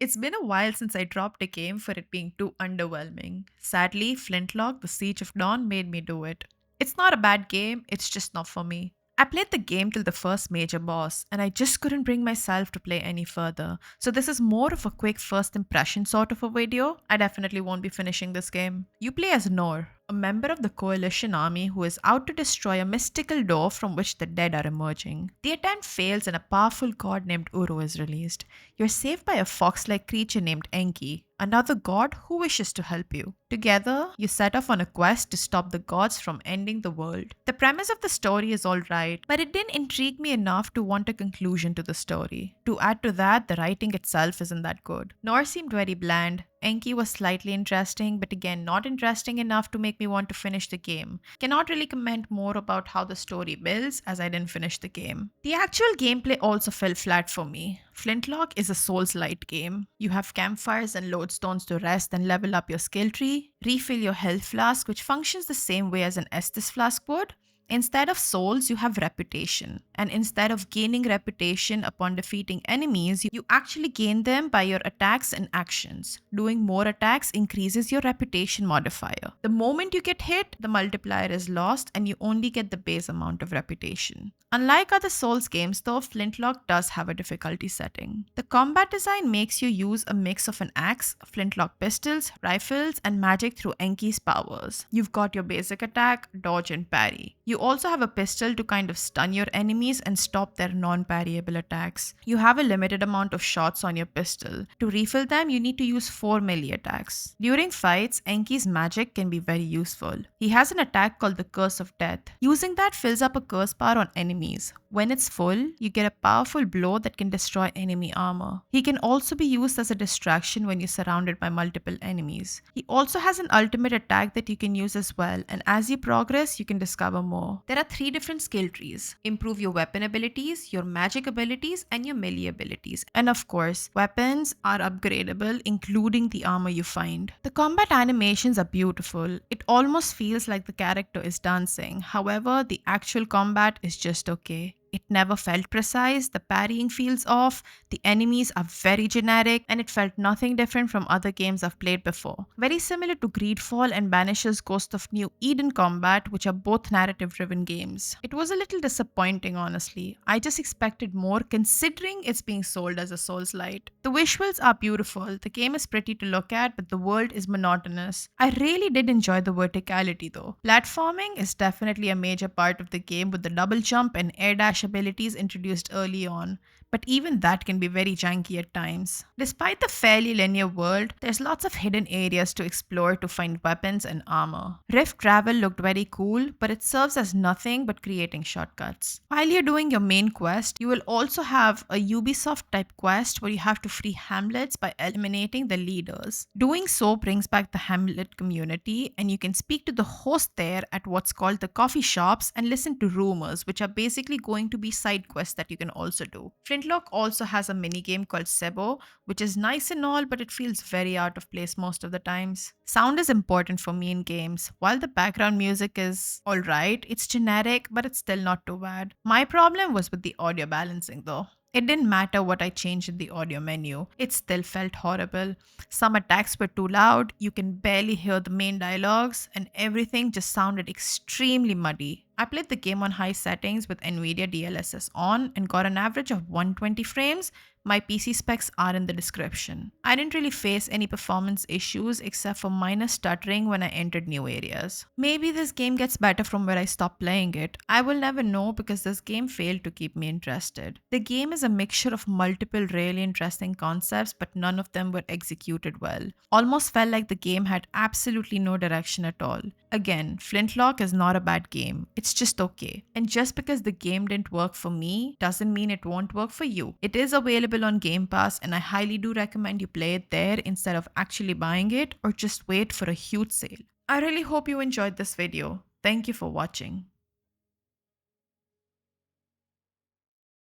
It's been a while since I dropped a game for it being too underwhelming. Sadly, Flintlock, The Siege of Dawn made me do it. It's not a bad game, it's just not for me. I played the game till the first major boss, and I just couldn't bring myself to play any further. So, this is more of a quick first impression sort of a video. I definitely won't be finishing this game. You play as Nor, a member of the coalition army who is out to destroy a mystical door from which the dead are emerging. The attempt fails and a powerful god named Uru is released. You're saved by a fox-like creature named Enki, another god who wishes to help you. Together, you set off on a quest to stop the gods from ending the world. The premise of the story is alright, but it didn't intrigue me enough to want a conclusion to the story. To add to that, the writing itself isn't that good. Nor seemed very bland. Enki was slightly interesting, but again, not interesting enough to make me want to finish the game. Cannot really comment more about how the story builds as I didn't finish the game. The actual gameplay also fell flat for me. Flintlock is a Souls-light game. You have campfires and lodestones to rest and level up your skill tree, refill your health flask, which functions the same way as an Estus flask would. Instead of souls, you have reputation. And instead of gaining reputation upon defeating enemies, you actually gain them by your attacks and actions. Doing more attacks increases your reputation modifier. The moment you get hit, the multiplier is lost and you only get the base amount of reputation. Unlike other Souls games though, Flintlock does have a difficulty setting. The combat design makes you use a mix of an axe, flintlock pistols, rifles, and magic through Enki's powers. You've got your basic attack, dodge, and parry. You also have a pistol to kind of stun your enemies and stop their non-parryable attacks. You have a limited amount of shots on your pistol. To refill them, you need to use 4 melee attacks. During fights, Enki's magic can be very useful. He has an attack called the Curse of Death. Using that fills up a curse bar on enemies. When it's full, you get a powerful blow that can destroy enemy armor. He can also be used as a distraction when you're surrounded by multiple enemies. He also has an ultimate attack that you can use as well, and as you progress, you can discover more. There are 3 different skill trees. Improve your weapon abilities, your magic abilities, and your melee abilities. And of course, weapons are upgradable, including the armor you find. The combat animations are beautiful. It almost feels like the character is dancing. However, the actual combat is just okay. It never felt precise, the parrying feels off, the enemies are very generic, and it felt nothing different from other games I've played before. Very similar to Greedfall and Banish's Ghost of New Eden Combat, which are both narrative-driven games. It was a little disappointing, honestly. I just expected more considering it's being sold as a Souls-light. The visuals are beautiful, the game is pretty to look at, but the world is monotonous. I really did enjoy the verticality though. Platforming is definitely a major part of the game with the double jump and air dash abilities introduced early on, but even that can be very janky at times. Despite the fairly linear world, there's lots of hidden areas to explore to find weapons and armor. Rift Travel looked very cool, but it serves as nothing but creating shortcuts. While you're doing your main quest, you will also have a Ubisoft type quest where you have to free hamlets by eliminating the leaders. Doing so brings back the hamlet community, and you can speak to the host there at what's called the coffee shops and listen to rumors, which are basically going to be side quests that you can also do. Flintlock also has a minigame called Sebo, which is nice and all, but it feels very out of place most of the times. Sound is important for me in games. While the background music is alright, it's generic, but it's still not too bad. My problem was with the audio balancing though. It didn't matter what I changed in the audio menu, it still felt horrible. Some attacks were too loud, you can barely hear the main dialogues, and everything just sounded extremely muddy. I played the game on high settings with Nvidia DLSS on and got an average of 120 frames. My PC specs are in the description. I didn't really face any performance issues except for minor stuttering when I entered new areas. Maybe this game gets better from where I stopped playing it. I will never know because this game failed to keep me interested. The game is a mixture of multiple really interesting concepts, but none of them were executed well. Almost felt like the game had absolutely no direction at all. Again, Flintlock is not a bad game. It's just okay. And just because the game didn't work for me doesn't mean it won't work for you. It is available on Game Pass and I highly do recommend you play it there instead of actually buying it or just wait for a huge sale. I really hope you enjoyed this video. Thank you for watching.